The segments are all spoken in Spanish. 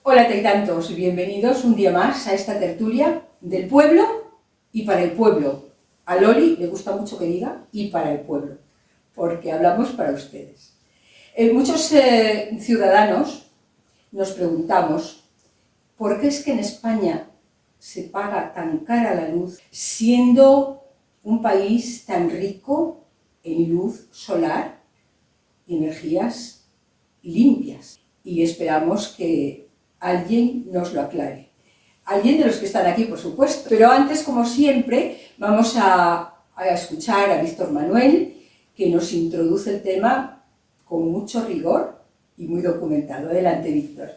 Hola Taitantos, bienvenidos un día más a esta tertulia del pueblo y para el pueblo. A Loli le gusta mucho que diga y para el pueblo, porque hablamos para ustedes. Muchos ciudadanos nos preguntamos por qué es que en España se paga tan cara la luz, siendo un país tan rico en luz solar y energías limpias. Y esperamos que alguien nos lo aclare. Alguien de los que están aquí, por supuesto. Pero antes, como siempre, vamos a escuchar a Víctor Manuel, que nos introduce el tema con mucho rigor y muy documentado. Adelante, Víctor.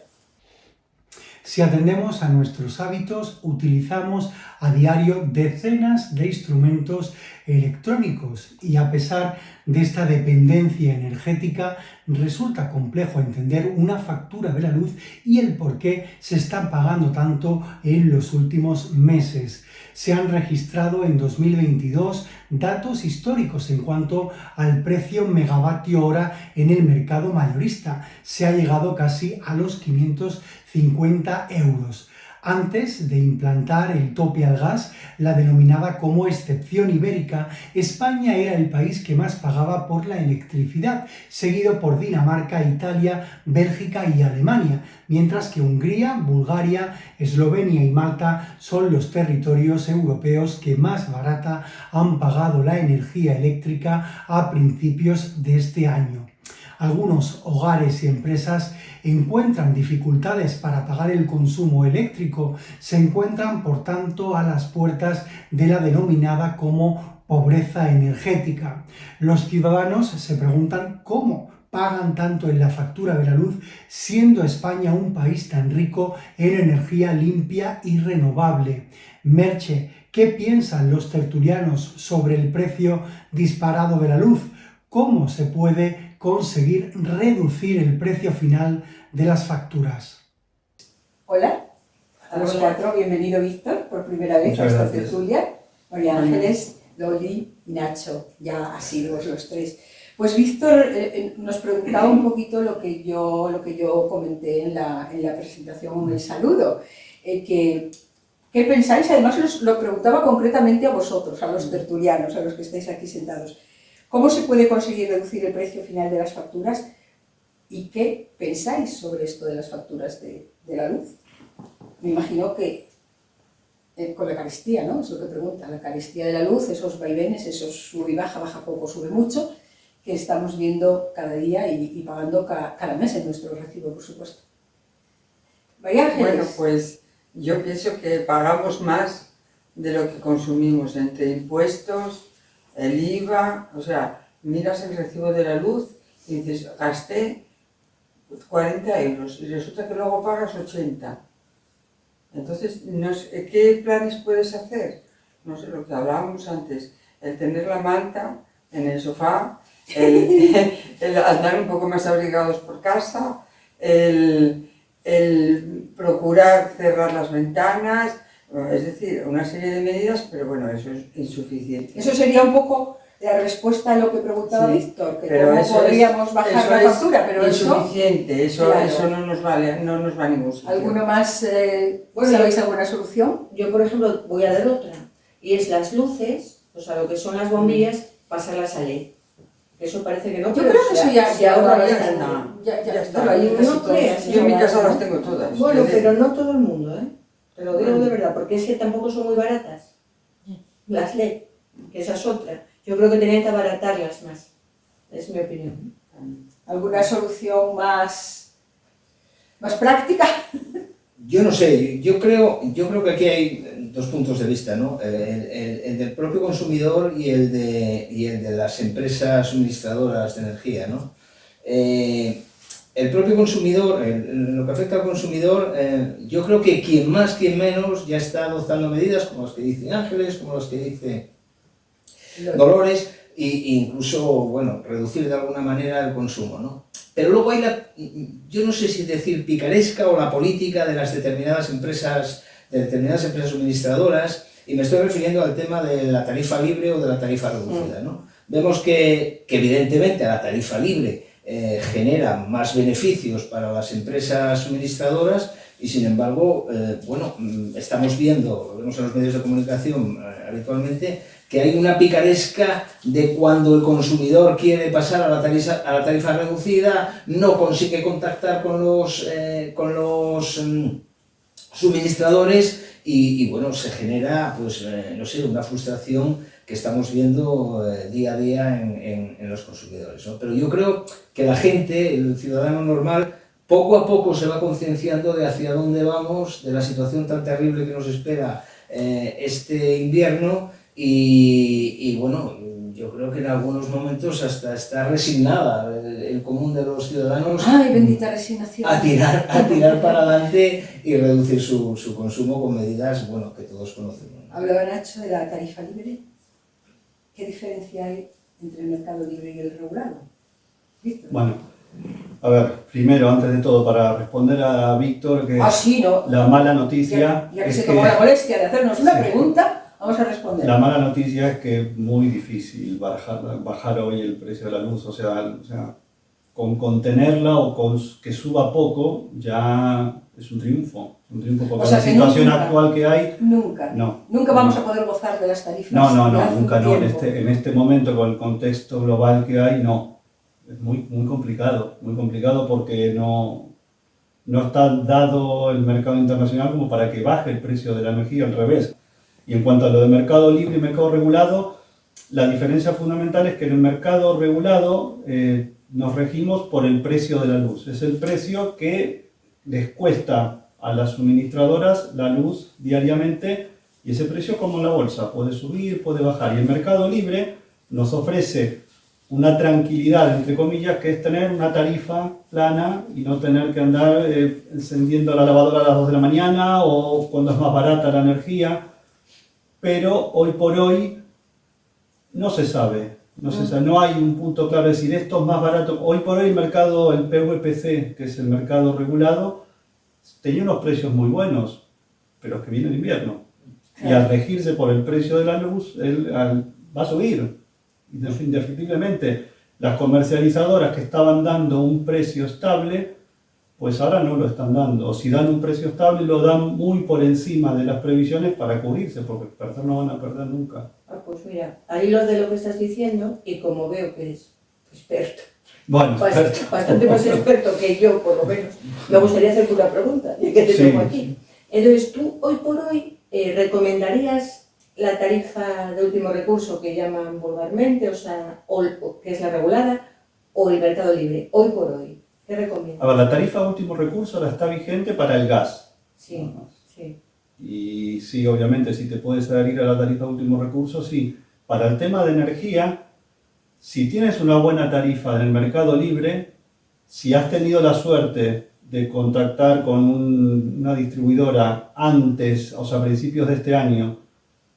Si atendemos a nuestros hábitos, utilizamos a diario decenas de instrumentos electrónicos y a pesar de esta dependencia energética resulta complejo entender una factura de la luz y el por qué se están pagando tanto en los últimos meses. Se han registrado en 2022 datos históricos en cuanto al precio megavatio hora en el mercado mayorista. Se ha llegado casi a los 550 euros. Antes de implantar el tope al gas, la denominada como excepción ibérica, España era el país que más pagaba por la electricidad, seguido por Dinamarca, Italia, Bélgica y Alemania, mientras que Hungría, Bulgaria, Eslovenia y Malta son los territorios europeos que más barata han pagado la energía eléctrica a principios de este año. Algunos hogares y empresas encuentran dificultades para pagar el consumo eléctrico, se encuentran por tanto a las puertas de la denominada como pobreza energética. Los ciudadanos se preguntan cómo pagan tanto en la factura de la luz, siendo España un país tan rico en energía limpia y renovable. Merche, ¿qué piensan los tertulianos sobre el precio disparado de la luz? ¿Cómo se puede conseguir reducir el precio final de las facturas? Hola, a los cuatro, bienvenido Víctor, por primera vez a esta tertulia. María Ángeles, Loli y Nacho, ya asiduos los tres. Pues Víctor nos preguntaba un poquito lo que yo comenté en la presentación, en el saludo. ¿Qué pensáis? Además lo preguntaba concretamente a vosotros, a los tertulianos, a los que estáis aquí sentados. ¿Cómo se puede conseguir reducir el precio final de las facturas? ¿Y qué pensáis sobre esto de las facturas de la luz? Me imagino que con la carestía, ¿no? Es lo que pregunta, la carestía de la luz, esos vaivenes, esos sube y baja, baja poco, sube mucho, que estamos viendo cada día y pagando cada mes en nuestro recibo, por supuesto. María Ángeles. Bueno, pues yo pienso que pagamos más de lo que consumimos entre impuestos, el IVA, o sea, miras el recibo de la luz y dices, gasté 40 euros y resulta que luego pagas 80. Entonces, no sé, ¿qué planes puedes hacer? No sé, lo que hablábamos antes, el tener la manta en el sofá, el andar un poco más abrigados por casa, el procurar cerrar las ventanas. Es decir, una serie de medidas, pero bueno, eso es insuficiente. Eso sería un poco la respuesta a lo que preguntaba Víctor, que cómo podríamos bajar la factura, pero insuficiente, eso no nos vale, no nos va a ningún sitio. ¿Alguno más? ¿Sabéis alguna solución? Yo, por ejemplo, voy a dar otra, y es las luces, o sea, lo que son las bombillas, pasarlas a LED. Eso parece que no, yo creo que eso ya está. No creas. Yo en mi casa las tengo todas. Bueno, pero no todo el mundo, ¿eh? Te lo digo de verdad, porque es que tampoco son muy baratas. Las LED, que esa es otra. Yo creo que tenían que abaratarlas más. Es mi opinión. ¿Alguna solución más práctica? Yo no sé, yo creo que aquí hay dos puntos de vista, ¿no? El del propio consumidor y el de las empresas suministradoras de energía, ¿no? El propio consumidor, lo que afecta al consumidor, yo creo que quien más, quien menos, ya está adoptando medidas como las que dice Ángeles, como las que dice Dolores, e incluso, bueno, reducir de alguna manera el consumo, ¿no? Pero luego hay yo no sé si decir picaresca o la política de las determinadas empresas suministradoras, y me estoy refiriendo al tema de la tarifa libre o de la tarifa reducida, ¿no? Vemos que evidentemente a la tarifa libre genera más beneficios para las empresas suministradoras, y sin embargo, bueno, estamos viendo, lo vemos en los medios de comunicación habitualmente, que hay una picaresca de cuando el consumidor quiere pasar a la tarifa reducida, no consigue contactar con los suministradores y bueno, se genera, pues, no sé, una frustración que estamos viendo día a día en los consumidores, ¿no? Pero yo creo que la gente, el ciudadano normal, poco a poco se va concienciando de hacia dónde vamos, de la situación tan terrible que nos espera este invierno y bueno, yo creo que en algunos momentos hasta está resignada el común de los ciudadanos ¡Ay, bendita resignación! a tirar para adelante y reducir su consumo con medidas, bueno, que todos conocemos. Hablaba Nacho de la tarifa libre. ¿Qué diferencia hay entre el mercado libre y el regulado? ¿Víctor? Bueno, a ver, primero, antes de todo, para responder a Víctor, que Sí, ¿no? la mala noticia Ya que es se tomó la molestia de hacernos una pregunta, vamos a responder. la mala noticia es que es muy difícil bajar hoy el precio de la luz, o sea, con contenerla o con que suba poco ya es un triunfo porque O sea, la que situación nunca, actual que hay, Nunca. no. Nunca vamos a poder gozar de las tarifas. No, de hace un nunca no. tiempo. En este momento, con el contexto global que hay, no. Es muy complicado porque no está dado el mercado internacional como para que baje el precio de la energía, al revés. Y en cuanto a lo de mercado libre y mercado regulado, la diferencia fundamental es que en el mercado regulado nos regimos por el precio de la luz. Es el precio que les cuesta a las suministradoras la luz diariamente y ese precio, como en la bolsa, puede subir, puede bajar. Y el mercado libre nos ofrece una tranquilidad, entre comillas, que es tener una tarifa plana y no tener que andar encendiendo la lavadora a las 2 de la mañana o cuando es más barata la energía. Pero hoy por hoy no se sabe, no hay un punto claro de decir esto es más barato. Hoy por hoy el mercado, el PVPC, que es el mercado regulado, tenía unos precios muy buenos, pero es que viene el invierno. Y al regirse por el precio de la luz, va a subir. Indefectiblemente, las comercializadoras que estaban dando un precio estable, pues ahora no lo están dando. O si dan un precio estable, lo dan muy por encima de las previsiones para cubrirse, porque perder no van a perder nunca. Pues mira, ahí lo de lo que estás diciendo, y como veo que eres experto, Bueno, bastante más experto que yo, por lo menos, me gustaría hacerte una pregunta, ya que te Sí. tengo aquí. Entonces, tú, hoy por hoy, ¿recomendarías la tarifa de último recurso que llaman vulgarmente, o sea, que es la regulada, o el mercado libre? Hoy por hoy, ¿qué recomiendas? a ver, la tarifa de último recurso ahora está vigente para el gas. Sí, Nada más. sí. Y sí, obviamente, si te puedes adherir a la tarifa de último recurso, sí. Para el tema de energía, si tienes una buena tarifa en el mercado libre, si has tenido la suerte de contactar con una distribuidora antes, o sea, a principios de este año,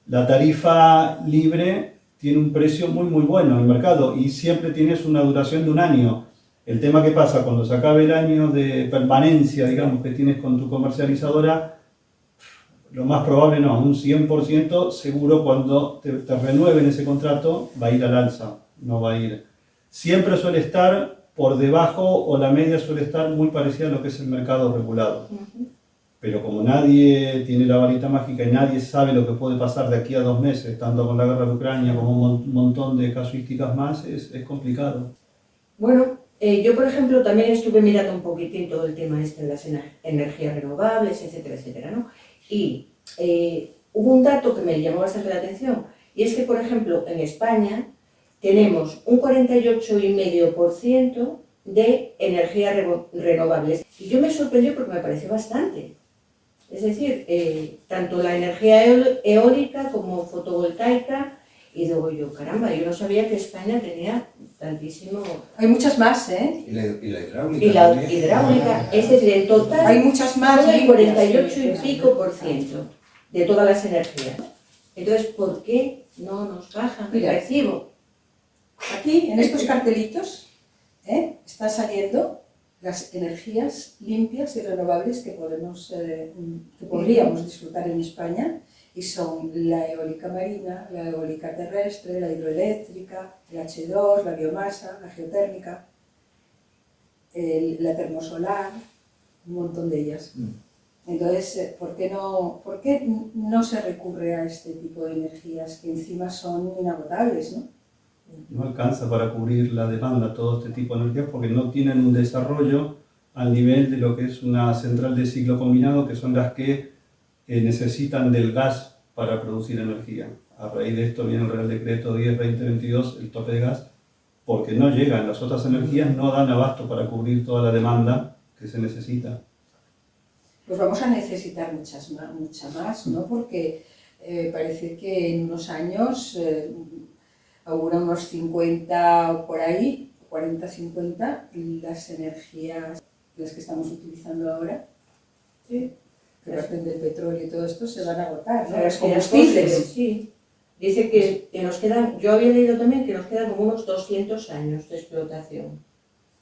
la tarifa libre tiene un precio muy bueno en el mercado y siempre tienes una duración de un año. El tema que pasa cuando se acabe el año de permanencia, digamos, que tienes con tu comercializadora, lo más probable no, un 100% seguro cuando te renueven ese contrato va a ir al alza, no va a ir. Siempre suele estar por debajo o la media suele estar muy parecida a lo que es el mercado regulado. Pero como nadie tiene la varita mágica y nadie sabe lo que puede pasar de aquí a 2 meses, tanto con la guerra de Ucrania como un montón de casuísticas más, es complicado. Bueno, yo por ejemplo también estuve mirando un poquitín todo el tema de las energías renovables, etcétera, etcétera, ¿no? Y hubo un dato que me llamó bastante la atención, y es que, por ejemplo, en España tenemos un 48,5% de energías renovables. Y yo me sorprendió porque me pareció bastante. Es decir, tanto la energía eólica como fotovoltaica, y digo yo, caramba, yo no sabía que España tenía tantísimo... Hay muchas más, ¿eh? Y la hidráulica. Y la también. hidráulica, es decir, en total Hay muchas más. son el limpias, 48 y sí, pico % de todas las energías. Entonces, ¿por qué no nos bajan el Mira. recibo? Aquí, en estos cartelitos, están saliendo las energías limpias y renovables que podríamos disfrutar en España, y son la eólica marina, la eólica terrestre, la hidroeléctrica, el H2, la biomasa, la geotérmica, la termosolar, un montón de ellas. Entonces, ¿por qué no se recurre a este tipo de energías que encima son inagotables, ¿no? No alcanza para cubrir la demanda todo este tipo de energías porque no tienen un desarrollo al nivel de lo que es una central de ciclo combinado, que son las que necesitan del gas para producir energía. A raíz de esto viene el Real Decreto 10-2022, el tope de gas, porque no llegan, las otras energías no dan abasto para cubrir toda la demanda que se necesita. Pues vamos a necesitar mucha más, ¿no? Porque parece que en unos años, habrá unos 50 o por ahí, 40-50, las energías, las que estamos utilizando ahora, Sí. que parten del petróleo y todo esto, se van a agotar, ¿no? Las Los energías combustibles. fósiles, sí. Dice que nos quedan, yo había leído también que nos quedan como unos 200 años de explotación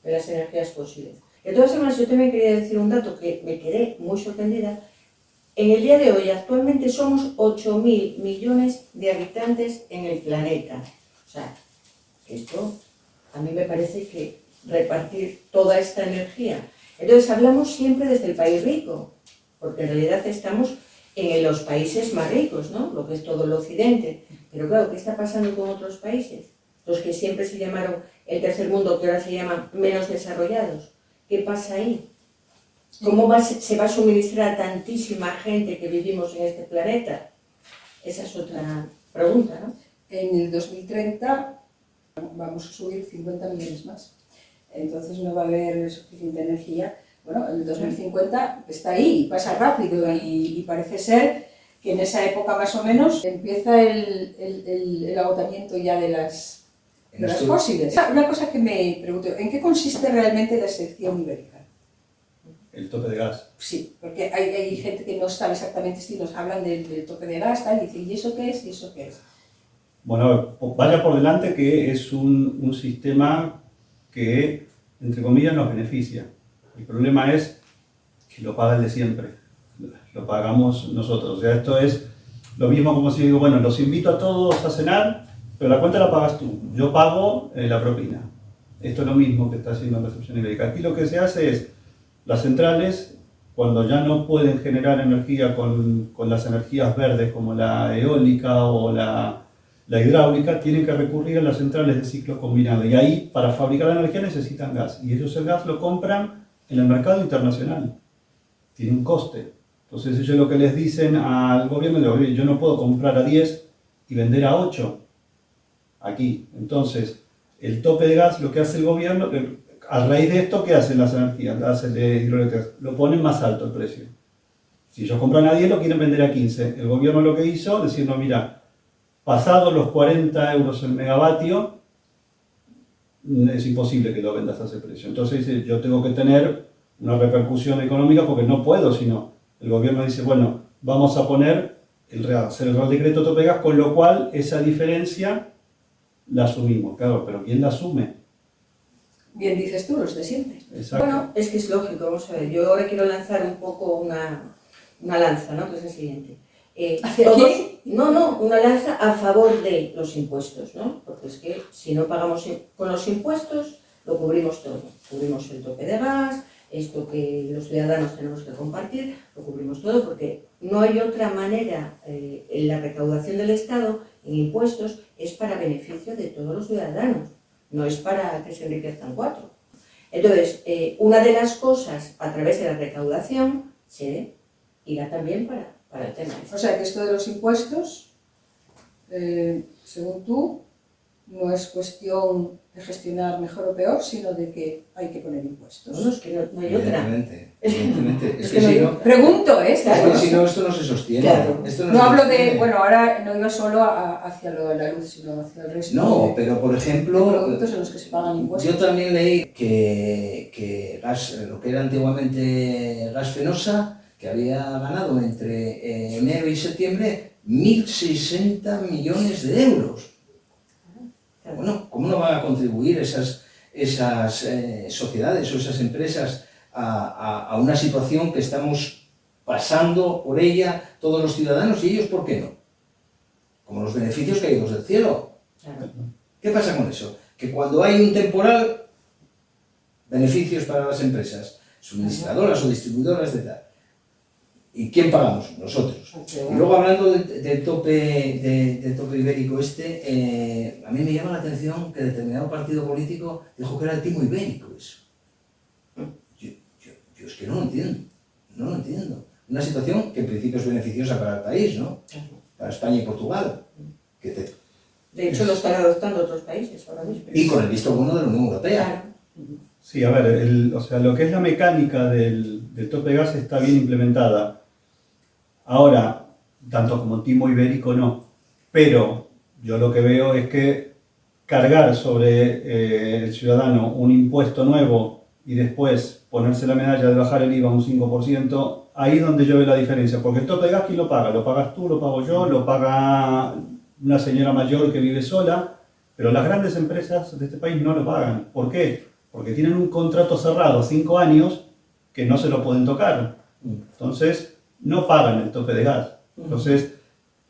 de las energías fósiles. De todas formas, yo también quería decir un dato que me quedé muy sorprendida. En el día de hoy, actualmente somos 8.000 millones de habitantes en el planeta. O sea, esto a mí me parece que repartir toda esta energía. Entonces hablamos siempre desde el país rico, porque en realidad estamos en los países más ricos, ¿no? Lo que es todo el occidente. Pero claro, ¿qué está pasando con otros países? Los que siempre se llamaron el tercer mundo, que ahora se llaman menos desarrollados. ¿Qué pasa ahí? ¿Cómo se va a suministrar a tantísima gente que vivimos en este planeta? Esa es otra pregunta, ¿no? En el 2030 vamos a subir 50 millones más. Entonces no va a haber suficiente energía. Bueno, el 2050 está ahí, pasa rápido y parece ser que en esa época más o menos empieza el agotamiento ya de las fósiles. Una cosa que me pregunto, ¿en qué consiste realmente la excepción ibérica? El tope de gas. Sí, porque hay gente que no sabe exactamente si nos hablan del tope de gas, tal, y dicen, ¿y eso qué es? ¿Y eso qué es? Bueno, vaya por delante que es un sistema que, entre comillas, nos beneficia. El problema es que lo paga el de siempre, lo pagamos nosotros. O sea, esto es lo mismo como si digo, bueno, los invito a todos a cenar, pero la cuenta la pagas tú, yo pago la propina. Esto es lo mismo que está haciendo la excepción ibérica. Aquí lo que se hace es, las centrales, cuando ya no pueden generar energía con las energías verdes como la eólica o la hidráulica, tienen que recurrir a las centrales de ciclo combinado. Y ahí, para fabricar la energía, necesitan gas. Y ellos el gas lo compran en el mercado internacional. Tiene un coste. Entonces ellos lo que les dicen al gobierno es, yo no puedo comprar a 10 y vender a 8 aquí. Entonces, el tope de gas, lo que hace el gobierno, a raíz de esto, ¿qué hacen las energías? Hacen de hidroeléctricas, lo ponen más alto el precio. Si ellos compran a 10, lo quieren vender a 15. El gobierno lo que hizo, decirnos, mira, pasados los 40 euros el megavatio, es imposible que lo vendas a ese precio. Entonces dice, yo tengo que tener una repercusión económica porque no puedo, sino el gobierno dice, bueno, vamos a poner hacer el Real Decreto tope de gas, con lo cual esa diferencia la asumimos. Claro, pero ¿quién la asume? Bien dices tú, los de siempre. Exacto. Bueno, es que es lógico, vamos a ver. Yo ahora quiero lanzar un poco una lanza, ¿no? Que es el siguiente. ¿Hacia quién? No, una lanza a favor de los impuestos, ¿no? Porque es que si no pagamos con los impuestos, lo cubrimos todo. Cubrimos el tope de gas, esto que los ciudadanos tenemos que compartir, lo cubrimos todo porque no hay otra manera. La recaudación del Estado en impuestos es para beneficio de todos los ciudadanos, no es para que se enriquezcan 4. Entonces, una de las cosas a través de la recaudación se irá también para el tema. O sea que esto de los impuestos, según tú, no es cuestión de gestionar mejor o peor, sino de que hay que poner impuestos. No, es que no hay otra. Evidentemente. Es que no si hay- no, Pregunto, ¿eh? es que si no, esto no se sostiene. Claro. Esto No se hablo sostiene. de, bueno, ahora no iba solo hacia lo de la luz, sino hacia el resto No, de, pero por de ejemplo, productos en los que se pagan impuestos. yo también leí que gas, lo que era antiguamente Gas Fenosa, que había ganado entre enero y septiembre 1.060 millones de euros. Bueno, ¿cómo no van a contribuir esas sociedades o esas empresas a una situación que estamos pasando por ella todos los ciudadanos y ellos por qué no? Como los beneficios caídos del cielo. Claro. ¿Qué pasa con eso? Que cuando hay un temporal, beneficios para las empresas, suministradoras o distribuidoras de tal. ¿Y quién pagamos? Nosotros. Y luego hablando del tope ibérico a mí me llama la atención que determinado partido político dijo que era el timo ibérico eso. Yo es que no lo entiendo. Una situación que en principio es beneficiosa para el país, ¿no? Para España y Portugal. De hecho, lo están adoptando otros países ahora mismo. Y con el visto bueno de la Unión Europea. Sí, a ver, o sea, lo que es la mecánica del tope de gas está bien implementada. Ahora, tanto como timo ibérico no, pero yo lo que veo es que cargar sobre el ciudadano un impuesto nuevo y después ponerse la medalla de bajar el IVA un 5%, ahí es donde yo veo la diferencia, porque el tope de gas, ¿quién lo paga? Lo pagas tú, lo pago yo, lo paga una señora mayor que vive sola, pero las grandes empresas de este país no lo pagan. ¿Por qué? Porque tienen un contrato cerrado 5 años que no se lo pueden tocar. Entonces, no pagan el tope de gas. Entonces,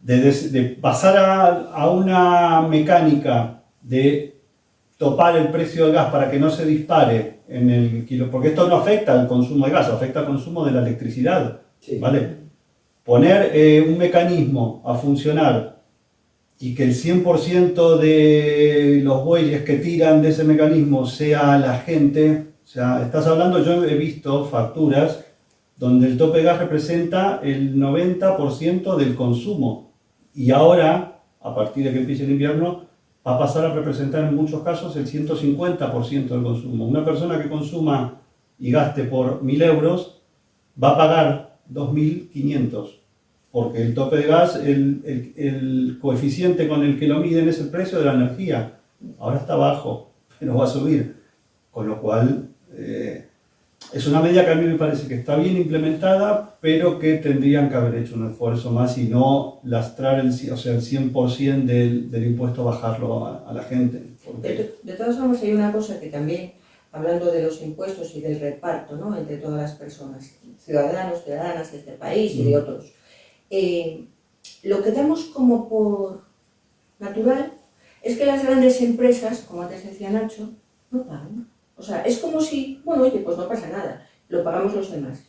de pasar a una mecánica de topar el precio del gas para que no se dispare en el kilo, porque esto no afecta al consumo de gas, afecta al consumo de la electricidad, Sí. ¿vale? Poner un mecanismo a funcionar y que el 100% de los bueyes que tiran de ese mecanismo sea la gente, o sea, estás hablando, yo he visto facturas donde el tope de gas representa el 90% del consumo y ahora, a partir de que empiece el invierno, va a pasar a representar en muchos casos el 150% del consumo. Una persona que consuma y gaste por 1.000 euros va a pagar 2.500, porque el tope de gas, el coeficiente con el que lo miden es el precio de la energía. Ahora está bajo, pero va a subir, con lo cual es una medida que a mí me parece que está bien implementada, pero que tendrían que haber hecho un esfuerzo más y no lastrar el 100% del impuesto, bajarlo a la gente. Porque... De todas formas, hay una cosa que también, hablando de los impuestos y del reparto, ¿no?, entre todas las personas, ciudadanos, ciudadanas de este país y de otros, lo que damos como por natural es que las grandes empresas, como antes decía Nacho, no pagan. O sea, es como si, bueno, oye, pues no pasa nada, lo pagamos los demás.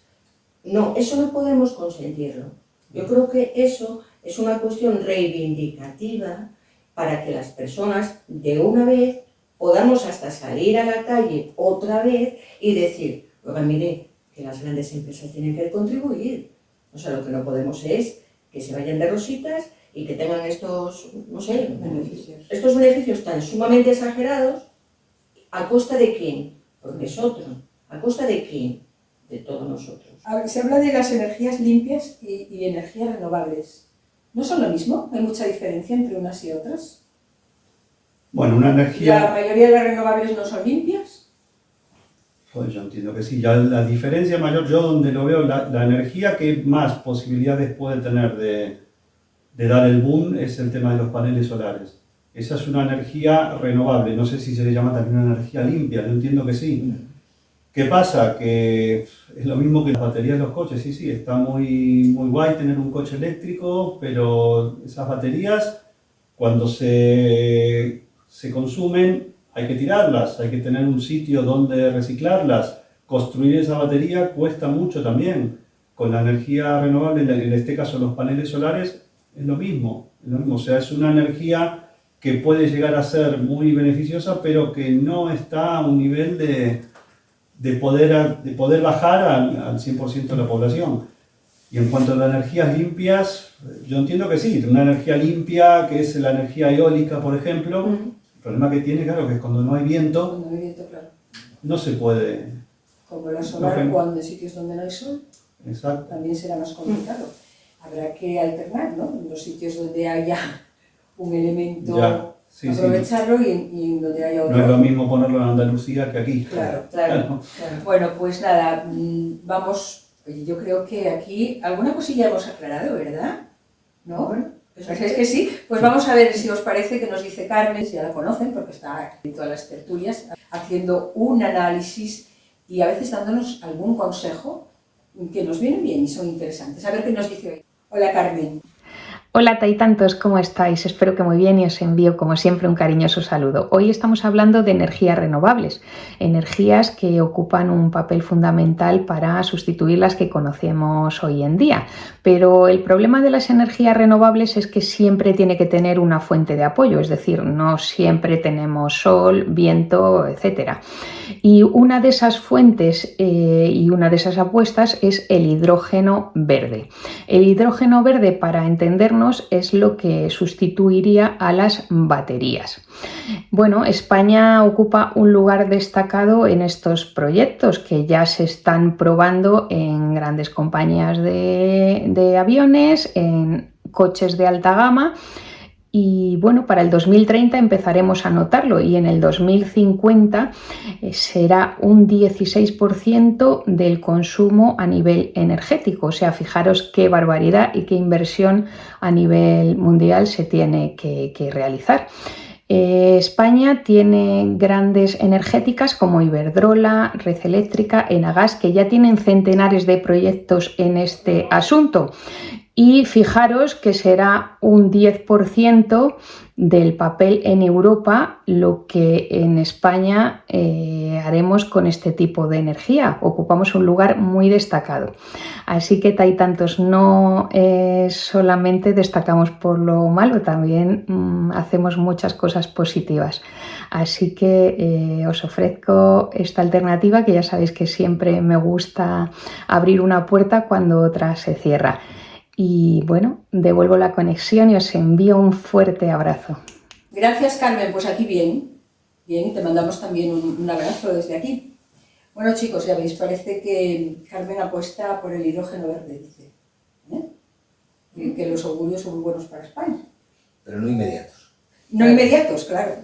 No, eso no podemos consentirlo. Yo creo que eso es una cuestión reivindicativa para que las personas de una vez podamos hasta salir a la calle otra vez y decir, oiga, mire, que las grandes empresas tienen que contribuir. O sea, lo que no podemos es que se vayan de rositas y que tengan estos, no sé, estos beneficios tan sumamente exagerados. ¿A costa de quién? Porque es otro. ¿A costa de quién? De todos nosotros. Se habla de las energías limpias y energías renovables. ¿No son lo mismo? ¿Hay mucha diferencia entre unas y otras? Bueno, una energía... ¿La mayoría de las renovables no son limpias? Pues yo entiendo que sí. Ya la diferencia mayor, yo donde lo veo, la energía que más posibilidades puede tener de dar el boom es el tema de los paneles solares. Esa es una energía renovable, no sé si se le llama también una energía limpia, yo entiendo que sí. ¿Qué pasa? Que es lo mismo que las baterías de los coches, sí, está muy guay tener un coche eléctrico, pero esas baterías, cuando se consumen, hay que tirarlas, hay que tener un sitio donde reciclarlas. Construir esa batería cuesta mucho también. Con la energía renovable, en este caso los paneles solares, es lo mismo. O sea, es una energía que puede llegar a ser muy beneficiosa, pero que no está a un nivel de poder bajar al 100% de la población. Y en cuanto a las energías limpias, yo entiendo que sí, una energía limpia, que es la energía eólica, por ejemplo, el problema que tiene, claro, que es cuando no hay viento, Cuando no hay viento, claro. no se puede... Como la solar, cuando en sitios donde no hay sol, Exacto. también será más complicado. Habrá que alternar, ¿no? En los sitios donde haya un elemento, Ya, sí, aprovecharlo y en donde haya otro. No es lo mismo ponerlo en Andalucía que aquí. Claro. Claro. Bueno, pues nada, vamos, oye, yo creo que aquí alguna cosilla hemos aclarado, ¿verdad? ¿No? Bueno, Pues es que sí. Pues vamos a ver si os parece que nos dice Carmen, si ya la conocen, porque está en todas las tertulias, haciendo un análisis y a veces dándonos algún consejo que nos viene bien y son interesantes. A ver qué nos dice hoy. Hola, Carmen. Hola Taitantos, ¿cómo estáis? Espero que muy bien y os envío como siempre un cariñoso saludo. Hoy estamos hablando de energías renovables, energías que ocupan un papel fundamental para sustituir las que conocemos hoy en día. Pero el problema de las energías renovables es que siempre tiene que tener una fuente de apoyo, es decir, no siempre tenemos sol, viento, etc. Y una de esas fuentes y una de esas apuestas es el hidrógeno verde. El hidrógeno verde, para entendernos, es lo que sustituiría a las baterías. Bueno, España ocupa un lugar destacado en estos proyectos que ya se están probando en grandes compañías de aviones, en coches de alta gama. Y bueno, para el 2030 empezaremos a notarlo y en el 2050 será un 16% del consumo a nivel energético. O sea, fijaros qué barbaridad y qué inversión a nivel mundial se tiene que realizar. España tiene grandes energéticas como Iberdrola, Red Eléctrica, Enagás, que ya tienen centenares de proyectos en este asunto. Y fijaros que será un 10% del papel en Europa lo que en España haremos con este tipo de energía. Ocupamos un lugar muy destacado. Así que Taitantos, no solamente destacamos por lo malo, también hacemos muchas cosas positivas. Así que os ofrezco esta alternativa, que ya sabéis que siempre me gusta abrir una puerta cuando otra se cierra. Y bueno, devuelvo la conexión y os envío un fuerte abrazo. Gracias, Carmen. Pues aquí bien, y te mandamos también un abrazo desde aquí. Bueno, chicos, ya veis, parece que Carmen apuesta por el hidrógeno verde, dice. Y que los augurios son muy buenos para España. Pero no inmediatos. No inmediatos, claro,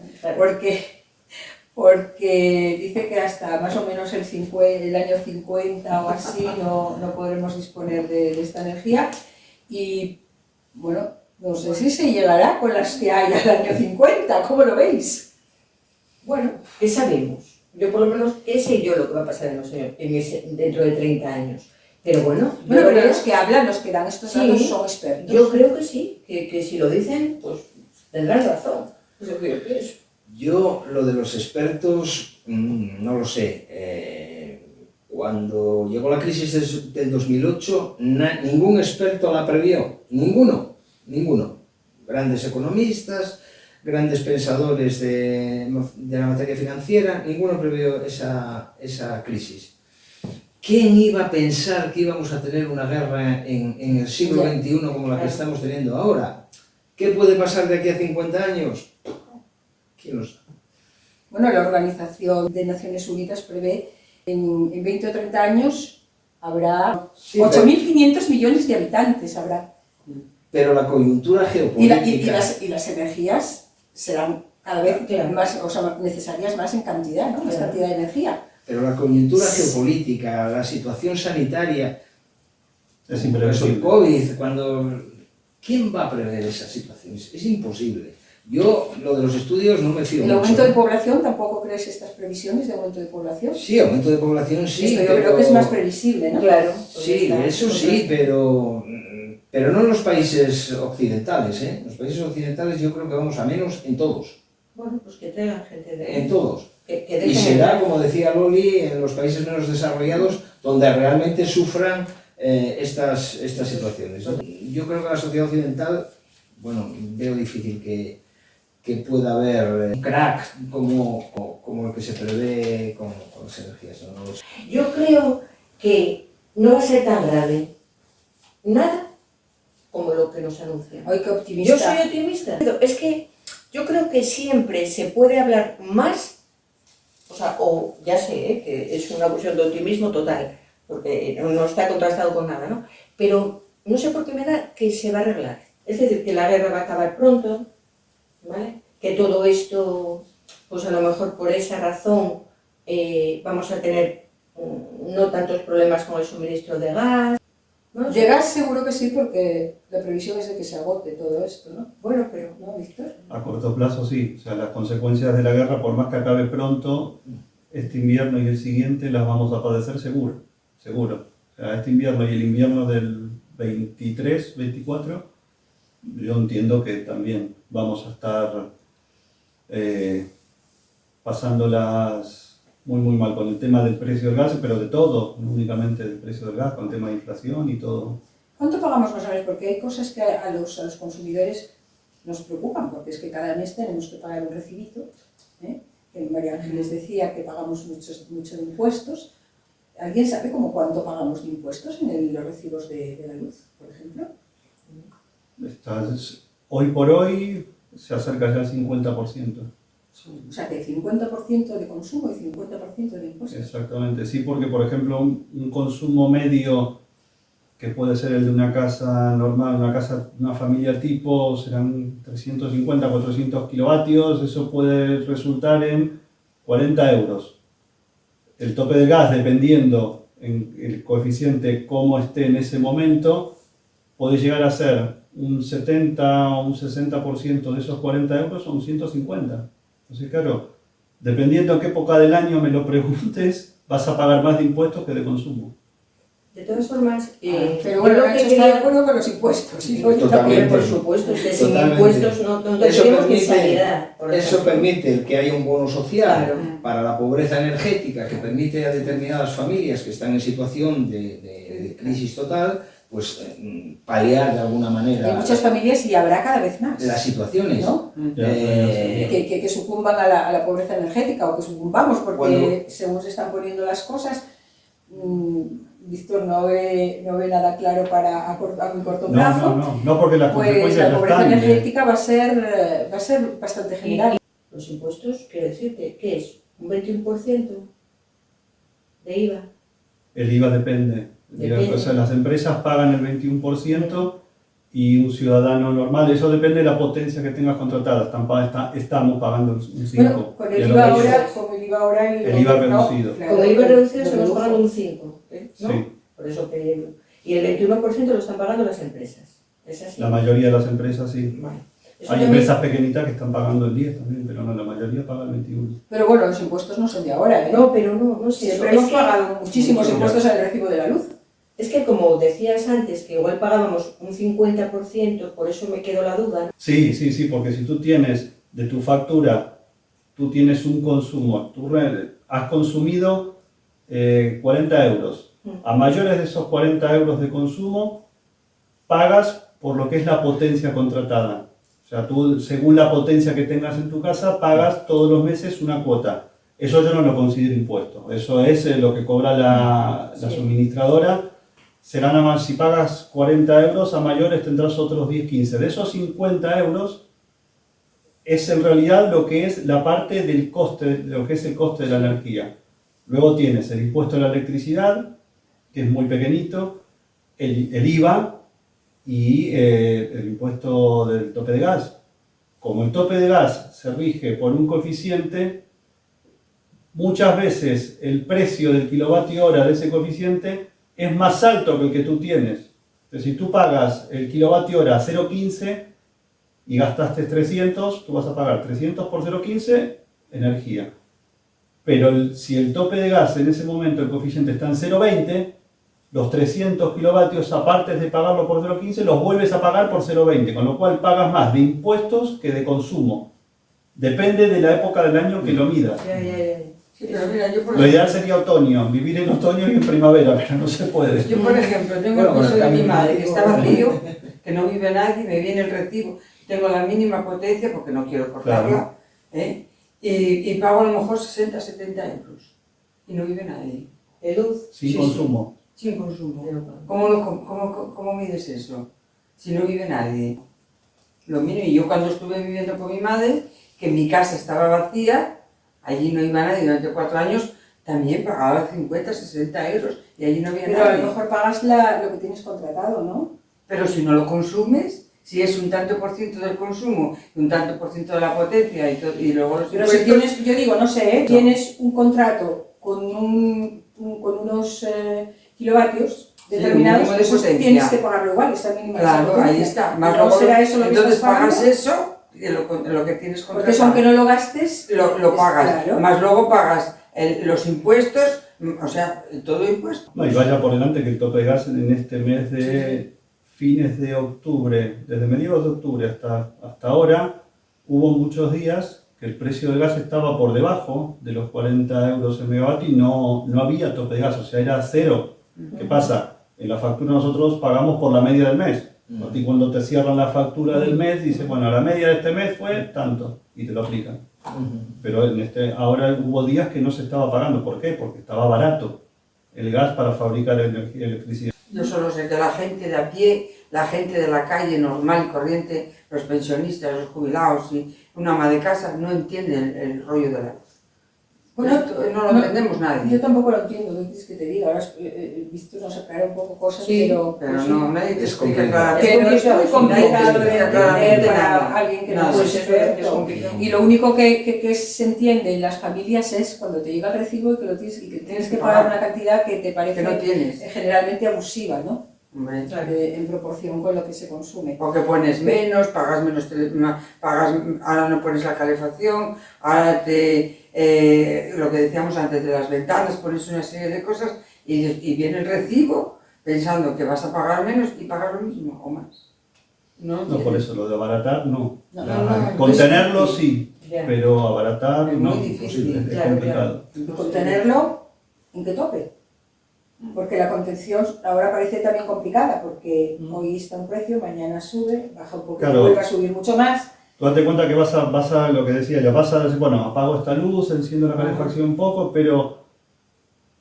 porque dice que hasta más o menos el año 50 o así no podremos disponer de esta energía. Y bueno, no sé si se llegará con las que hay al año 50, ¿cómo lo veis? Bueno, ¿qué sabemos? Yo por lo menos, ¿qué sé yo lo que va a pasar dentro de 30 años? Pero bueno, pero los que hablan, los que dan estos datos son expertos. Yo creo que sí, que si lo dicen, pues tendrán razón. Es lo que yo pienso. Yo, lo de los expertos, no lo sé. Cuando llegó la crisis del 2008, ningún experto la previó. Ninguno. Grandes economistas, grandes pensadores de la materia financiera, ninguno previó esa crisis. ¿Quién iba a pensar que íbamos a tener una guerra en el siglo XXI como la que estamos teniendo ahora? ¿Qué puede pasar de aquí a 50 años? ¿Quién lo sabe? Bueno, la Organización de Naciones Unidas prevé en 20 o 30 años habrá 8.500 millones de habitantes. Pero la coyuntura geopolítica... Y las energías serán cada vez más, o sea, necesarias más en cantidad, ¿no? Más cantidad de energía. Pero la coyuntura geopolítica, la situación sanitaria, es imprevisible. El COVID, ¿quién va a prever esa situación? Es imposible. Yo, lo de los estudios, no me fío mucho. ¿El aumento de población? ¿Tampoco crees estas previsiones de aumento de población? Sí, aumento de población sí. Esto yo creo que es más previsible, ¿no? Claro. Sí, eso sí, pero no en los países occidentales, ¿eh? En los países occidentales yo creo que vamos a menos en todos. Bueno, pues que traigan gente de... En todos. Que y será, como decía Loli, en los países menos desarrollados donde realmente sufran estas situaciones, ¿no? Yo creo que la sociedad occidental, bueno, veo difícil que pueda haber un crack como el que se prevé con las energías, ¿no? Yo creo que no va a ser tan grave nada como lo que nos anuncian. ¡Ay, qué optimista! Yo soy optimista. Es que yo creo que siempre se puede hablar más, o ya sé, que es una cuestión de optimismo total, porque no está contrastado con nada, ¿no? Pero no sé por qué me da que se va a arreglar. Es decir, que la guerra va a acabar pronto, ¿vale? Que todo esto, pues a lo mejor por esa razón vamos a tener no tantos problemas con el suministro de gas. ¿No? De gas seguro que sí, porque la previsión es de que se agote todo esto, ¿no? Bueno, pero... ¿No, Víctor? A corto plazo sí, o sea, las consecuencias de la guerra, por más que acabe pronto, este invierno y el siguiente las vamos a padecer seguro. O sea, este invierno y el invierno del 23, 24 yo entiendo que también vamos a estar pasándolas muy mal con el tema del precio del gas, pero de todo, no únicamente del precio del gas, con el tema de inflación y todo. ¿Cuánto pagamos más o menos? Porque hay cosas que a los consumidores nos preocupan, porque es que cada mes tenemos que pagar un recibito, ¿eh? Que María Ángeles decía que pagamos mucho de impuestos. ¿Alguien sabe como cuánto pagamos de impuestos en los recibos de la luz, por ejemplo? Hoy por hoy se acerca ya al 50%. O sea, que 50% de consumo y 50% de impuestos. Exactamente, sí, porque por ejemplo un consumo medio que puede ser el de una casa normal, una familia tipo, serán 350, 400 kilovatios, eso puede resultar en 40 euros. El tope de gas, dependiendo en el coeficiente cómo esté en ese momento, puede llegar a ser un 70 o un 60% de esos 40 euros son 150. Entonces, claro, dependiendo a qué época del año me lo preguntes, vas a pagar más de impuestos que de consumo. De todas formas, pero bueno, Nacho está de acuerdo con los impuestos. Y yo Totalmente. también, por supuesto, es que sin Totalmente. impuestos no tendríamos ni sanidad. por Eso ejemplo. permite que haya un bono social Claro. para la pobreza energética, que permite a determinadas familias que están en situación de crisis total, pues paliar de alguna Hay manera muchas familias y habrá cada vez más, las situaciones. ¿no? Eh, Que sucumban a la pobreza energética o que sucumbamos porque Cuando- según se están poniendo las cosas, Víctor no ve nada claro a muy corto plazo. No, porque las Pues consecuencias la ya pobreza están. energética va a ser bastante general. Los impuestos, quiero decirte, ¿qué es? ¿Un 21% de IVA? El IVA depende. Depende. O sea, las empresas pagan el 21% y un ciudadano normal, eso depende de la potencia que tengas contratada. Estamos pagando un 5%. Bueno, con el IVA ahora El IVA reducido. Con el IVA reducido lo se nos redujo. pagan un 5%, ¿no? Sí, Por eso que... Y el 21% lo están pagando las empresas. ¿Es así? la mayoría de las empresas sí. Vale. Eso Hay también- empresas pequeñitas que están pagando el 10 también, pero no, la mayoría paga el 21. Pero bueno, los impuestos no son de ahora, ¿eh? No, pero no sé. Siempre es hemos que- pagado muchísimos Sí, impuestos al recibo de la luz. Es que como decías antes, que igual pagábamos un 50%, por eso me quedó la duda, ¿no? Sí, porque si tú tienes de tu factura, tú tienes un consumo, has consumido 40 euros. A mayores de esos 40 euros de consumo, pagas por lo que es la potencia contratada. O sea, tú, según la potencia que tengas en tu casa, pagas todos los meses una cuota. Eso yo no lo considero impuesto. Eso es lo que cobra la Sí. suministradora. Será nada más, si pagas 40 euros, a mayores tendrás otros 10, 15. De esos 50 euros es en realidad lo que es la parte del coste, lo que es el coste de la energía. Luego tienes el impuesto a la electricidad, que es muy pequeñito, el IVA y el impuesto del tope de gas. Como el tope de gas se rige por un coeficiente, muchas veces el precio del kilovatio hora de ese coeficiente es más alto que el que tú tienes. Entonces, si tú pagas el kilovatio hora a 0,15 y gastaste 300, tú vas a pagar 300 por 0,15 energía. Pero si el tope de gas en ese momento, el coeficiente está en 0,20, los 300 kilovatios, aparte de pagarlo por 0,15, los vuelves a pagar por 0,20, con lo cual pagas más de impuestos que de consumo. Depende de la época del año que lo midas. Ya. Sí, pero mira, yo por Lo ideal sería otoño, vivir en otoño y en primavera, pero no se puede. Yo, por ejemplo, tengo Bueno, el con el piso de mi cambio madre que climático. está vacío, que no vive nadie, me viene el recibo, tengo la mínima potencia porque no quiero cortarla, Claro. ¿eh? y pago a lo mejor 60, 70 euros y no vive nadie, ¿De luz? Sin Sí, consumo. sin consumo. Pero- ¿Cómo mides eso? Si no vive nadie. Lo miro, y yo cuando estuve viviendo con mi madre, que mi casa estaba vacía, allí no iba nadie durante 4 años, también pagaba 50, 60 euros y allí no había Pero a nadie. lo mejor pagas lo que tienes contratado, ¿no? Pero si no lo consumes, si es un tanto por ciento del consumo y un tanto por ciento de la potencia y luego los Pero si impuestos, tienes, yo digo, no sé, ¿eh? Tienes un contrato con unos kilovatios determinados, mínimo de pues potencia. tienes que pagarlo igual, está mínima esa claro, potencia. ahí está. Más Luego luego, será eso lo que entonces estás pagando, pagas eso, y lo que tienes porque contratado, eso aunque no lo gastes, lo es pagas. claro. Más luego pagas los impuestos, o sea, todo impuesto. No, y vaya por delante que el tope de gas en este mes de fines de octubre, desde mediados de octubre hasta ahora, hubo muchos días que el precio del gas estaba por debajo de los 40 euros el megavatio y no había tope de gas, o sea, era cero. ¿Qué pasa? En la factura nosotros pagamos por la media del mes. A ti cuando te cierran la factura del mes, dices, bueno, la media de este mes fue tanto, y te lo aplican. Pero ahora hubo días que no se estaba pagando. ¿Por qué? Porque estaba barato el gas para fabricar electricidad. Yo solo sé que la gente de a pie, la gente de la calle normal y corriente, los pensionistas, los jubilados y una ama de casa no entienden el rollo de la luz. Bueno, Esto no lo entendemos nadie. Yo tampoco lo entiendo, ¿qué quieres que te diga? Ahora visto nos aclara un poco cosas, Sí, pero no, nadie te Es explica complicado. claramente. pero es muy complicado de Claramente entender para nada. alguien que no Nada. es Pues es verdad que es experto. complicado. Y lo único que se entiende en las familias es cuando te llega el recibo y que tienes que pagar una cantidad que te parece Que no tienes. generalmente abusiva, ¿no? Hombre, En proporción con lo que se consume. porque pones menos, pagas menos, ahora no pones la calefacción, ahora lo que decíamos antes de las ventanas, pones una serie de cosas y viene el recibo pensando que vas a pagar menos y pagar lo mismo o más. No, por eso, lo de abaratar, no. No, Contenerlo sí, Ya. pero abaratar Es no. muy difícil. Es Claro, complicado. Contenerlo en que tope. Porque la contención ahora parece también complicada, porque hoy está un precio, mañana sube, baja un poco, Claro. vuelve a subir mucho más. Tú date cuenta que vas a lo que decía, ya vas a decir, bueno, apago esta luz, enciendo la calefacción un poco, pero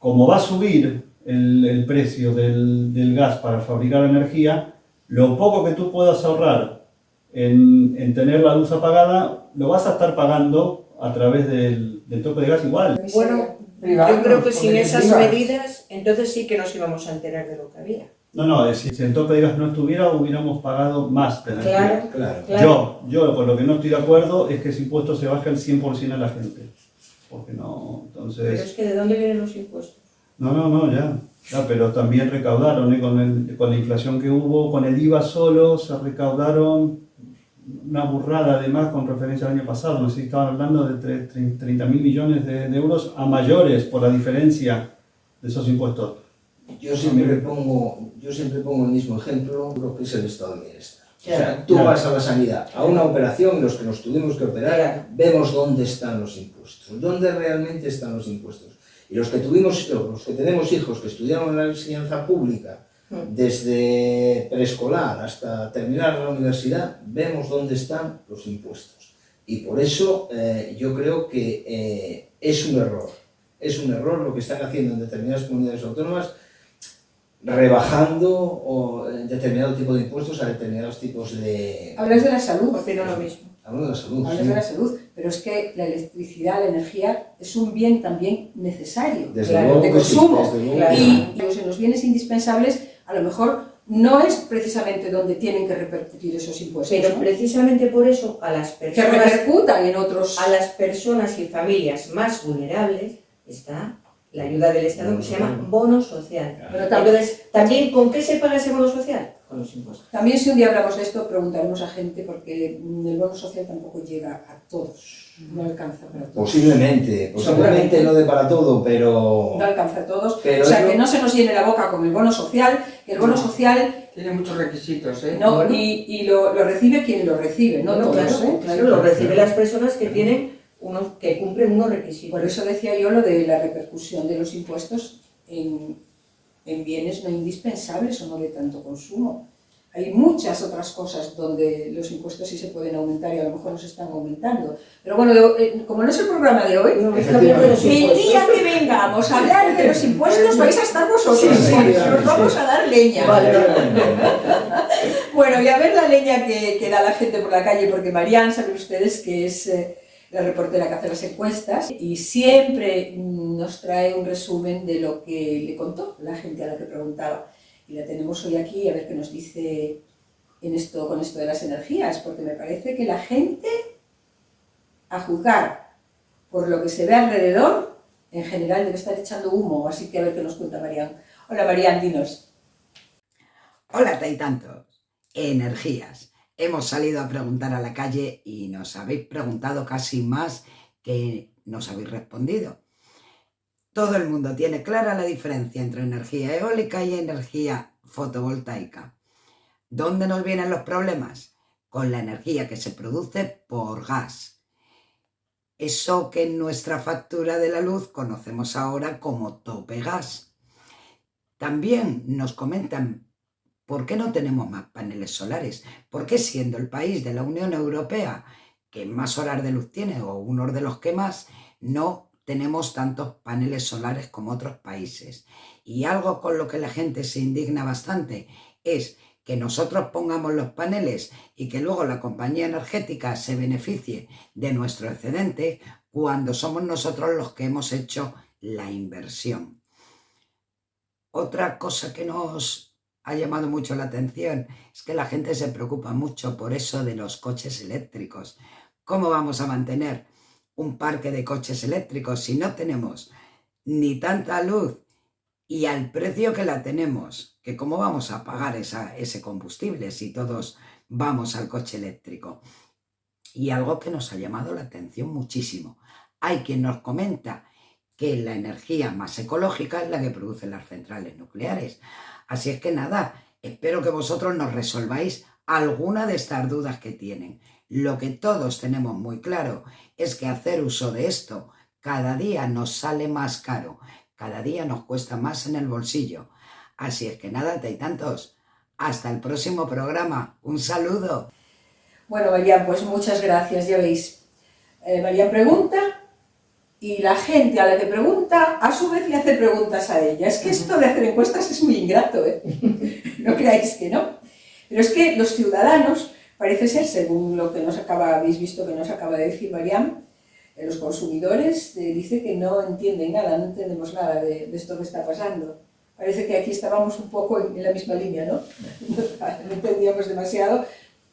como va a subir el precio del gas para fabricar energía, lo poco que tú puedas ahorrar en tener la luz apagada, lo vas a estar pagando a través del tope de gas igual. Bueno, yo creo que sin esas medidas, entonces sí que nos íbamos a enterar de lo que había. No, si el tope de gas no estuviera, hubiéramos pagado más de energía. Claro. Yo con lo que no estoy de acuerdo es que ese impuesto se baje al 100% a la gente. Porque no, Pero entonces... es que ¿de dónde vienen los impuestos? No, ya, pero también recaudaron, con la inflación que hubo, con el IVA solo, se recaudaron una burrada además con referencia al año pasado. No sé si estaban hablando de 30.000 millones de euros a mayores por la diferencia de esos impuestos. Yo siempre pongo el mismo ejemplo, lo que es el estado de bienestar. Claro. O sea, tú vas a la sanidad, a una operación, y los que nos tuvimos que operar, Claro. vemos dónde están los impuestos, dónde realmente están los impuestos. Y los que tenemos hijos que estudiaron en la enseñanza pública, desde preescolar hasta terminar la universidad, vemos dónde están los impuestos. Y por eso yo creo que es un error lo que están haciendo en determinadas comunidades autónomas, rebajando determinado tipo de impuestos a determinados tipos de... Hablas de la salud, Pero lo mismo. Hablando de la salud, hablas sí. de la salud, pero es que la electricidad, la energía, es un bien también necesario Desde Claro, luego de que sí, consumo. desde luego Claro. que sí. Y en los bienes indispensables, a lo mejor no es precisamente donde tienen que repercutir esos impuestos, Pero ¿no? precisamente por eso a las Que personas, repercutan en otros. a las personas y familias más vulnerables está la ayuda del Estado que se llama bono social. Pero también, Entonces, ¿también con qué se paga ese bono social? Con los impuestos. también si un día hablamos de esto, preguntaremos a gente, porque el bono social tampoco llega a todos, no alcanza para todos. Posiblemente no de para todo, pero... No alcanza a todos. Pero O sea, es lo- que no se nos llene la boca con el bono social, que el bono social Tiene muchos requisitos, ¿eh? no, Bueno. y lo recibe quien lo recibe, no Bueno, todos, claro, ¿eh? claro, lo reciben las personas que tienen que cumplen unos requisitos. Por eso decía yo lo de la repercusión de los impuestos en bienes no indispensables o no de tanto consumo. Hay muchas otras cosas donde los impuestos sí se pueden aumentar y a lo mejor no se están aumentando. Pero bueno, como no es el programa de hoy, No, es que hablar de los el impuestos. día que vengamos a hablar de los impuestos vais a estar vosotros, Sí, sí, porque sí, nos sí. vamos a dar leña. Bueno, y a ver la leña que da la gente por la calle, porque Marian, saben ustedes que es la reportera que hace las encuestas y siempre nos trae un resumen de lo que le contó la gente a la que preguntaba. Y la tenemos hoy aquí a ver qué nos dice con esto de las energías, porque me parece que la gente, a juzgar por lo que se ve alrededor, en general debe estar echando humo, así que a ver qué nos cuenta Marian. Hola Marian, dinos. Hola, tantos. Energías. Hemos salido a preguntar a la calle y nos habéis preguntado casi más que nos habéis respondido. Todo el mundo tiene clara la diferencia entre energía eólica y energía fotovoltaica. ¿Dónde nos vienen los problemas? Con la energía que se produce por gas. Eso que en nuestra factura de la luz conocemos ahora como tope gas. También nos comentan ¿por qué no tenemos más paneles solares? ¿Por qué siendo el país de la Unión Europea que más horas de luz tiene o uno de los que más, no tenemos tantos paneles solares como otros países? Y algo con lo que la gente se indigna bastante es que nosotros pongamos los paneles y que luego la compañía energética se beneficie de nuestro excedente cuando somos nosotros los que hemos hecho la inversión. Otra cosa que nos ha llamado mucho la atención es que la gente se preocupa mucho por eso de los coches eléctricos. ¿Cómo vamos a mantener un parque de coches eléctricos si no tenemos ni tanta luz y al precio que la tenemos? ¿Que cómo vamos a pagar ese combustible si todos vamos al coche eléctrico? Y algo que nos ha llamado la atención muchísimo. Hay quien nos comenta que la energía más ecológica es la que producen las centrales nucleares. Así es que nada, espero que vosotros nos resolváis alguna de estas dudas que tienen. Lo que todos tenemos muy claro es que hacer uso de esto cada día nos sale más caro, cada día nos cuesta más en el bolsillo. Así es que nada, taitantos, hasta el próximo programa. Un saludo. Bueno, Marian, pues muchas gracias, ya veis. Marian pregunta y la gente a la que pregunta, a su vez le hace preguntas a ella. Es que esto de hacer encuestas es muy ingrato, ¿eh? No creáis que no. Pero es que los ciudadanos, parece ser, según lo que habéis visto que nos acaba de decir Marian, los consumidores dice que no entienden nada, no entendemos nada de esto que está pasando. Parece que aquí estábamos un poco en la misma línea, ¿no? No entendíamos demasiado.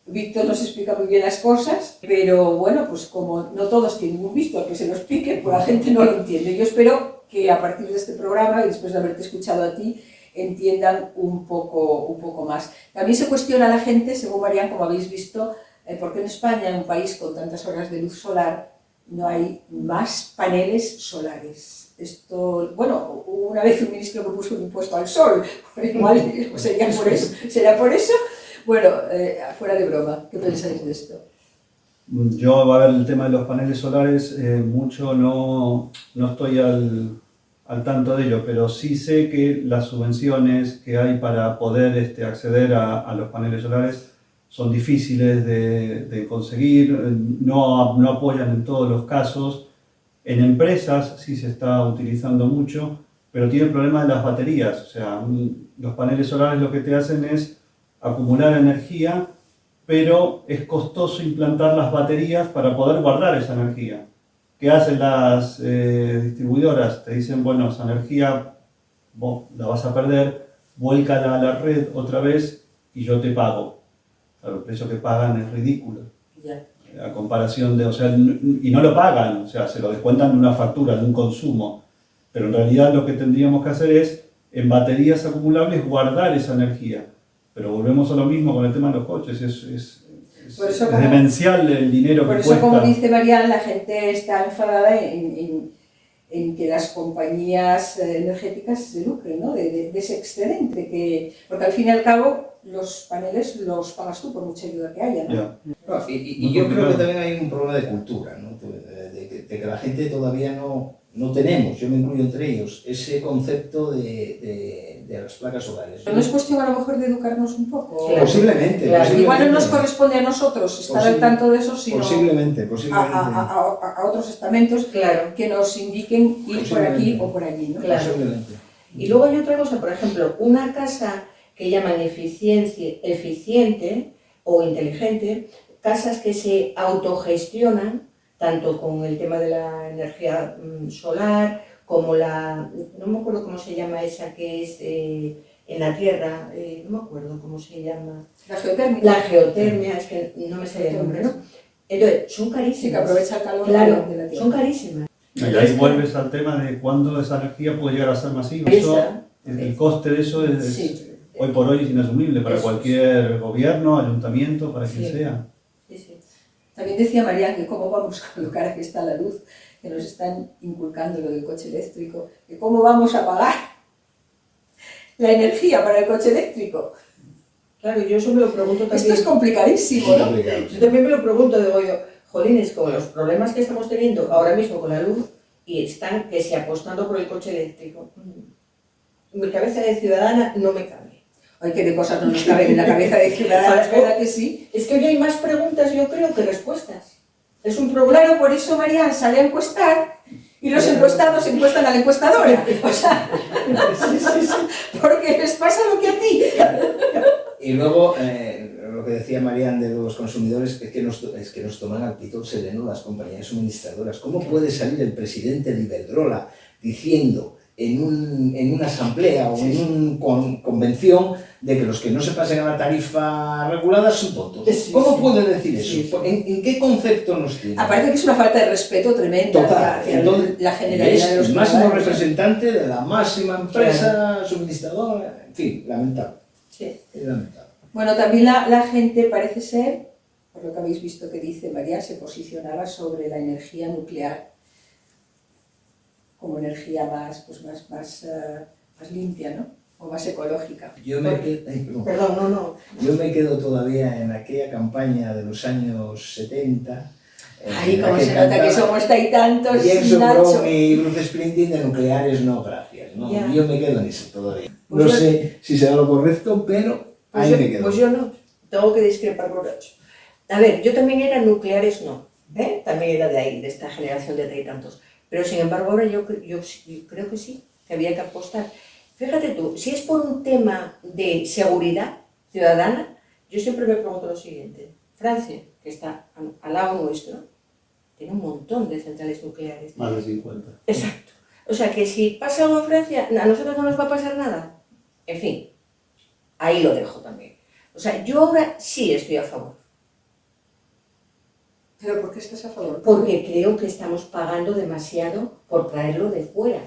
Víctor nos explica muy bien las cosas, pero bueno, pues como no todos tienen un Víctor que se lo explique, pues la gente no lo entiende. Yo espero que a partir de este programa y después de haberte escuchado a ti, entiendan un poco más. También se cuestiona a la gente, según Marian, como habéis visto, por qué en España, en un país con tantas horas de luz solar, no hay más paneles solares. Esto, bueno, una vez un ministro que puso un impuesto al sol, igual será por eso. Bueno, fuera de broma, ¿qué pensáis de esto? Yo, a ver, el tema de los paneles solares, mucho no estoy al tanto de ello, pero sí sé que las subvenciones que hay para poder acceder a los paneles solares son difíciles de conseguir, no apoyan en todos los casos. En empresas sí se está utilizando mucho, pero tiene el problema de las baterías. O sea, los paneles solares lo que te hacen es acumular energía, pero es costoso implantar las baterías para poder guardar esa energía. ¿Qué hacen las distribuidoras? Te dicen, bueno, esa energía vos la vas a perder, vuélcala a la red otra vez y yo te pago. Claro, el precio que pagan es ridículo. Ya. A comparación de, o sea, y no lo pagan, o sea, se lo descuentan de una factura, de un consumo. Pero en realidad lo que tendríamos que hacer es, en baterías acumulables, guardar esa energía. Pero volvemos a lo mismo con el tema de los coches, es demencial el dinero que cuesta. Por eso, como dice Marian, la gente está enfadada en que las compañías energéticas se lucren, ¿no? de ese excedente, porque al fin y al cabo los paneles los pagas tú por mucha ayuda que haya, ¿no? Yeah. No, y yo creo que también hay un problema de cultura, ¿no? de que la gente todavía no tenemos, yo me incluyo entre ellos, ese concepto de las placas solares. Pero no es cuestión a lo mejor de educarnos un poco. Claro. Posiblemente. Igual no nos corresponde a nosotros estar al tanto de eso, sino posiblemente. A otros estamentos que nos indiquen ir por aquí o por allí, ¿no? Claro. Posiblemente. Y luego hay otra cosa, por ejemplo, una casa que llaman eficiente o inteligente, casas que se autogestionan, tanto con el tema de la energía solar, como no me acuerdo cómo se llama esa que es en la tierra, no me acuerdo cómo se llama. La geotérmica. La geotérmica, es que no me sale el nombre, ¿no? Entonces, son carísimas. Sí, que aprovecha el calor claro, de la tierra. son carísimas. Y ahí vuelves al tema de cuándo esa energía puede llegar a ser masiva. El coste de eso es hoy por hoy es inasumible para cualquier gobierno, ayuntamiento, para quien sea. Sí. También decía Marian que cómo vamos a colocar, aquí está la luz, que nos están inculcando lo del coche eléctrico, que cómo vamos a pagar la energía para el coche eléctrico. Claro, yo eso me lo pregunto también. Esto es complicadísimo, ¿no? Complicado, sí. Yo también me lo pregunto, digo yo, jolines, con los problemas que estamos teniendo ahora mismo con la luz y están que si apostando por el coche eléctrico. Mi cabeza de ciudadana no me cabe. Ay, qué de cosas no nos caben en la cabeza de ciudadanos, ¿verdad que sí? Es que hoy hay más preguntas, yo creo, que respuestas. Es un problema. Claro, por eso Marian sale a encuestar y los encuestados encuestan a la encuestadora. O sea, porque les pasa lo que a ti. Y luego, lo que decía Marian de los consumidores, es que nos toman al pito sereno las compañías suministradoras. ¿Cómo puede salir el presidente de Iberdrola diciendo en una asamblea o en una convención de que los que no se pasen a la tarifa regulada son tontos? Sí, ¿Cómo sí. puede decir eso? Sí, sí. ¿En qué concepto nos tiene? Aparte que es una falta de respeto tremenda Total. hacia Entonces, la generalidad de es los el máximo ciudadanos. representante de la máxima empresa suministradora. En fin, lamentable. Sí. Es lamentable. Bueno, también la gente parece ser, por lo que habéis visto que dice María, se posicionaba sobre la energía nuclear como energía más limpia, ¿no? O más ecológica. Yo me Perdón, no. Yo me quedo todavía en aquella campaña de los años 70. Ay, en la cómo se nota que cantaba somos tantos, Jenson Nacho. Brown y Bruce Springsteen de nucleares no gracias, ¿no? Ya. Yo me quedo en eso todavía. Pues No yo- sé si será lo correcto, pero ahí me quedo. Pues yo no, tengo que discrepar con Nacho. A ver, yo también era nucleares, no. También era de ahí, de esta generación de tantos. Pero sin embargo ahora yo creo que sí, que había que apostar. Fíjate tú, si es por un tema de seguridad ciudadana, yo siempre me pregunto lo siguiente. Francia, que está al lado nuestro, tiene un montón de centrales nucleares. Más de 50. Exacto. O sea que si pasa algo en Francia, a nosotros no nos va a pasar nada. En fin, ahí lo dejo también. O sea, yo ahora sí estoy a favor. ¿Pero por qué estás a favor? Porque creo que estamos pagando demasiado por traerlo de fuera.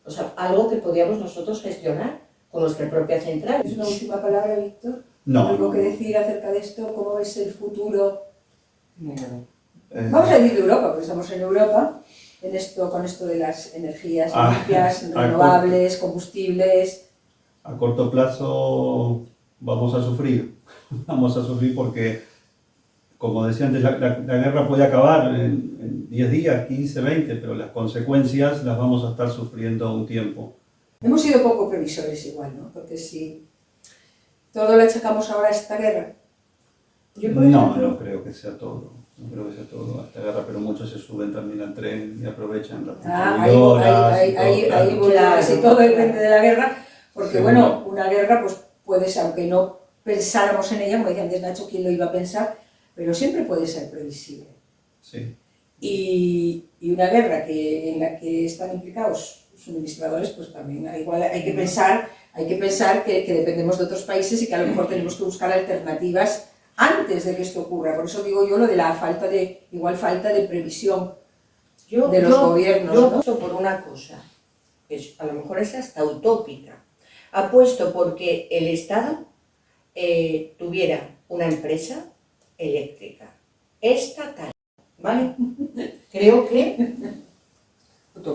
O sea, algo que podíamos nosotros gestionar con nuestra propia central. ¿Es una última palabra, Víctor? No. ¿Algo que decir acerca de esto? ¿Cómo es el futuro? Vamos Eh, a decir de Europa, porque estamos en Europa, con esto de las energías limpias, a renovables, combustibles. a corto plazo vamos a sufrir. Vamos a sufrir porque, como decía antes, la guerra puede acabar en 10 días, 15, 20, pero las consecuencias las vamos a estar sufriendo un tiempo. Hemos sido poco previsores igual, ¿no? Porque si todo lo achacamos ahora a esta guerra, Yo, por No, ejemplo, no creo que sea todo. No creo que sea todo a esta guerra, pero muchos se suben también al tren y aprovechan las distribuidoras y todo, claro. ahí volvemos, y todo depende de la guerra, porque Sí, bueno, una guerra pues puede ser, aunque no pensáramos en ella, como decía antes Nacho, ¿quién lo iba a pensar? Pero siempre puede ser previsible. Sí. Y una guerra en la que están implicados suministradores, pues también igual hay que pensar que dependemos de otros países y que a lo mejor tenemos que buscar alternativas antes de que esto ocurra. Por eso digo yo lo de la falta de previsión de los gobiernos, Yo ¿no? apuesto por una cosa, que a lo mejor es hasta utópica. Apuesto porque el Estado tuviera una empresa eléctrica, estatal, ¿vale? Creo que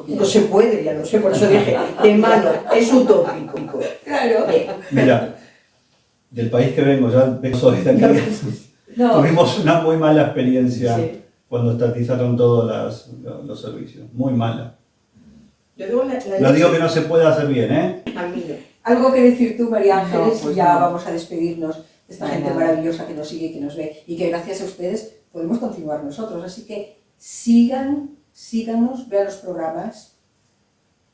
no se puede, ya no sé, por eso dije, de mano, es utópico. Claro. Mira, del país que vengo, ya soy de aquí, No, tuvimos una muy mala experiencia Sí. cuando estatizaron todos los servicios. Muy mala. Yo digo No digo que no se pueda hacer bien, ¿eh? A mí no. algo que decir tú, María Ángeles, No, pues ya no. vamos a despedirnos de esta gente Nada. maravillosa que nos sigue y que nos ve, y que gracias a ustedes podemos continuar nosotros. Así que síganos, vean los programas,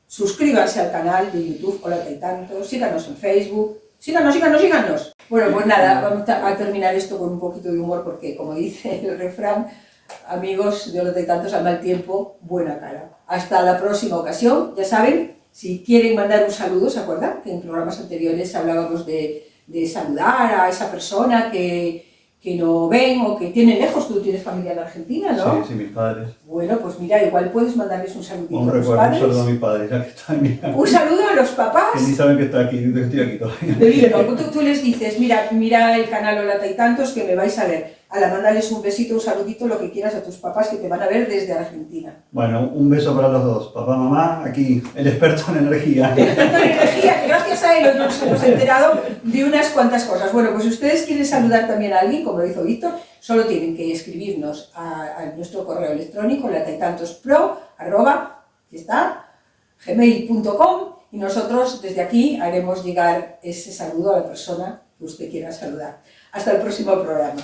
suscríbanse al canal de YouTube, Hola Tanto, síganos en Facebook, síganos. Bueno, pues nada, vamos a terminar esto con un poquito de humor, porque como dice el refrán, amigos de Hola Tantos, al mal tiempo, buena cara. Hasta la próxima ocasión, ya saben, si quieren mandar un saludo, ¿se acuerdan? Que en programas anteriores hablábamos de saludar a esa persona que no ven o que tiene lejos. Tú tienes familia en Argentina, ¿no? Sí, mis padres. Bueno, pues mira, igual puedes mandarles un saludito Un a los recuerdo, un saludo a padres. mis padres, ya que están, mira, Un saludo a los papás. que ni saben que estoy aquí todavía. Tú les dices, mira el canal Hola Tantos, que me vais a ver. Ala, mándales un besito, un saludito, lo que quieras a tus papás que te van a ver desde Argentina. Bueno, un beso para los dos. Papá, mamá, aquí, el experto en energía. El experto en energía, que gracias a él nos hemos enterado de unas cuantas cosas. Bueno, pues si ustedes quieren saludar también a alguien, como lo hizo Víctor, solo tienen que escribirnos a nuestro correo electrónico, lataytantospro@gmail.com, y nosotros desde aquí haremos llegar ese saludo a la persona que usted quiera saludar. Hasta el próximo programa.